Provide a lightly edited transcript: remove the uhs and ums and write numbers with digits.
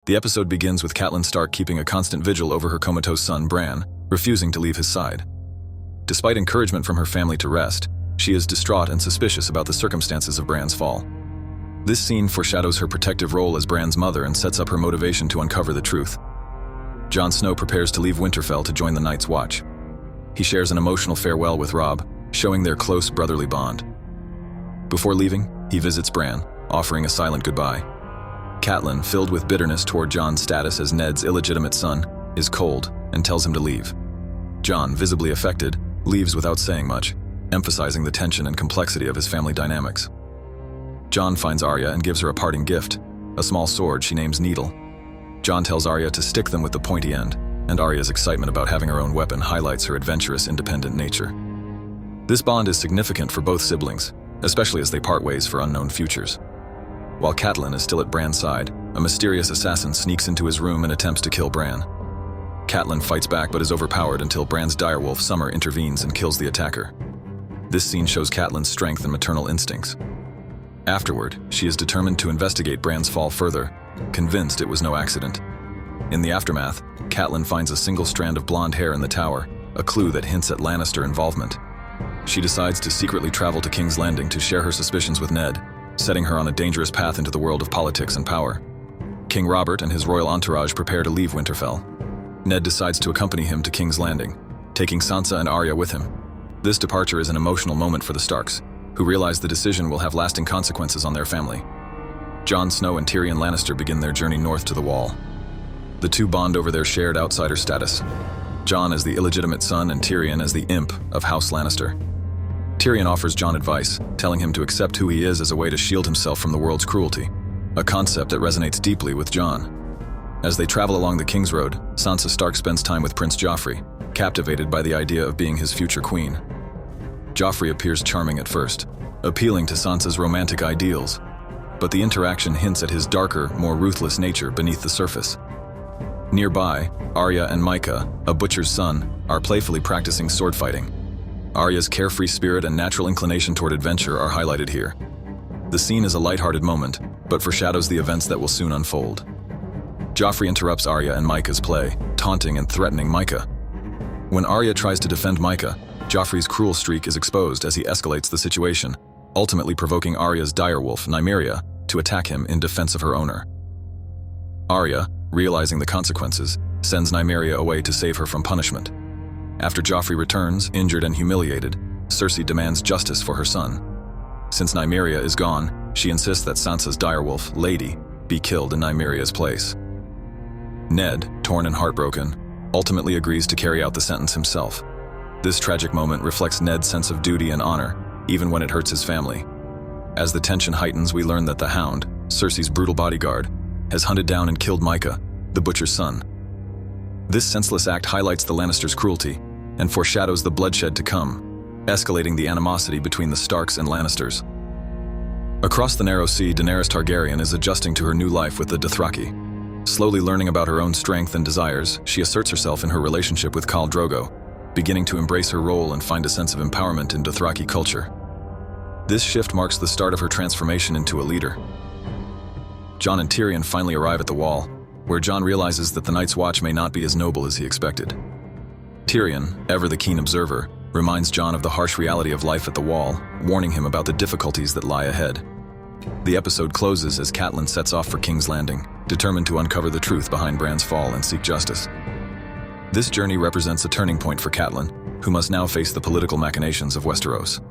The episode begins with Catelyn Stark keeping a constant vigil over her comatose son, Bran, refusing to leave his side. Despite encouragement from her family to rest, she is distraught and suspicious about the circumstances of Bran's fall. This scene foreshadows her protective role as Bran's mother and sets up her motivation to uncover the truth. Jon Snow prepares to leave Winterfell to join the Night's Watch. He shares an emotional farewell with Robb, showing their close brotherly bond. Before leaving, he visits Bran, offering a silent goodbye. Catelyn, filled with bitterness toward Jon's status as Ned's illegitimate son, is cold and tells him to leave. Jon, visibly affected, leaves without saying much, emphasizing the tension and complexity of his family dynamics. Jon finds Arya and gives her a parting gift, a small sword she names Needle. Jon tells Arya to stick them with the pointy end, and Arya's excitement about having her own weapon highlights her adventurous, independent nature. This bond is significant for both siblings, especially as they part ways for unknown futures. While Catelyn is still at Bran's side, a mysterious assassin sneaks into his room and attempts to kill Bran. Catelyn fights back but is overpowered until Bran's direwolf Summer intervenes and kills the attacker. This scene shows Catelyn's strength and maternal instincts. Afterward, she is determined to investigate Bran's fall further, convinced it was no accident. In the aftermath, Catelyn finds a single strand of blonde hair in the tower, a clue that hints at Lannister involvement. She decides to secretly travel to King's Landing to share her suspicions with Ned, setting her on a dangerous path into the world of politics and power. King Robert and his royal entourage prepare to leave Winterfell. Ned decides to accompany him to King's Landing, taking Sansa and Arya with him. This departure is an emotional moment for the Starks, who realize the decision will have lasting consequences on their family. Jon Snow and Tyrion Lannister begin their journey north to the Wall. The two bond over their shared outsider status, Jon as the illegitimate son and Tyrion as the imp of House Lannister. Tyrion offers Jon advice, telling him to accept who he is as a way to shield himself from the world's cruelty, a concept that resonates deeply with Jon. As they travel along the King's Road, Sansa Stark spends time with Prince Joffrey, captivated by the idea of being his future queen. Joffrey appears charming at first, appealing to Sansa's romantic ideals, but the interaction hints at his darker, more ruthless nature beneath the surface. Nearby, Arya and Mycah, a butcher's son, are playfully practicing sword fighting. Arya's carefree spirit and natural inclination toward adventure are highlighted here. The scene is a lighthearted moment, but foreshadows the events that will soon unfold. Joffrey interrupts Arya and Mycah's play, taunting and threatening Mycah. When Arya tries to defend Mycah, Joffrey's cruel streak is exposed as he escalates the situation, ultimately provoking Arya's direwolf, Nymeria, to attack him in defense of her owner. Arya, realizing the consequences, sends Nymeria away to save her from punishment. After Joffrey returns, injured and humiliated, Cersei demands justice for her son. Since Nymeria is gone, she insists that Sansa's direwolf, Lady, be killed in Nymeria's place. Ned, torn and heartbroken, ultimately agrees to carry out the sentence himself. This tragic moment reflects Ned's sense of duty and honor, even when it hurts his family. As the tension heightens, we learn that the Hound, Cersei's brutal bodyguard, has hunted down and killed Mycah, the butcher's son. This senseless act highlights the Lannisters' cruelty and foreshadows the bloodshed to come, escalating the animosity between the Starks and Lannisters. Across the Narrow Sea, Daenerys Targaryen is adjusting to her new life with the Dothraki. Slowly learning about her own strength and desires, she asserts herself in her relationship with Khal Drogo, beginning to embrace her role and find a sense of empowerment in Dothraki culture. This shift marks the start of her transformation into a leader. Jon and Tyrion finally arrive at the Wall, where Jon realizes that the Night's Watch may not be as noble as he expected. Tyrion, ever the keen observer, reminds Jon of the harsh reality of life at the Wall, warning him about the difficulties that lie ahead. The episode closes as Catelyn sets off for King's Landing, determined to uncover the truth behind Bran's fall and seek justice. This journey represents a turning point for Catelyn, who must now face the political machinations of Westeros.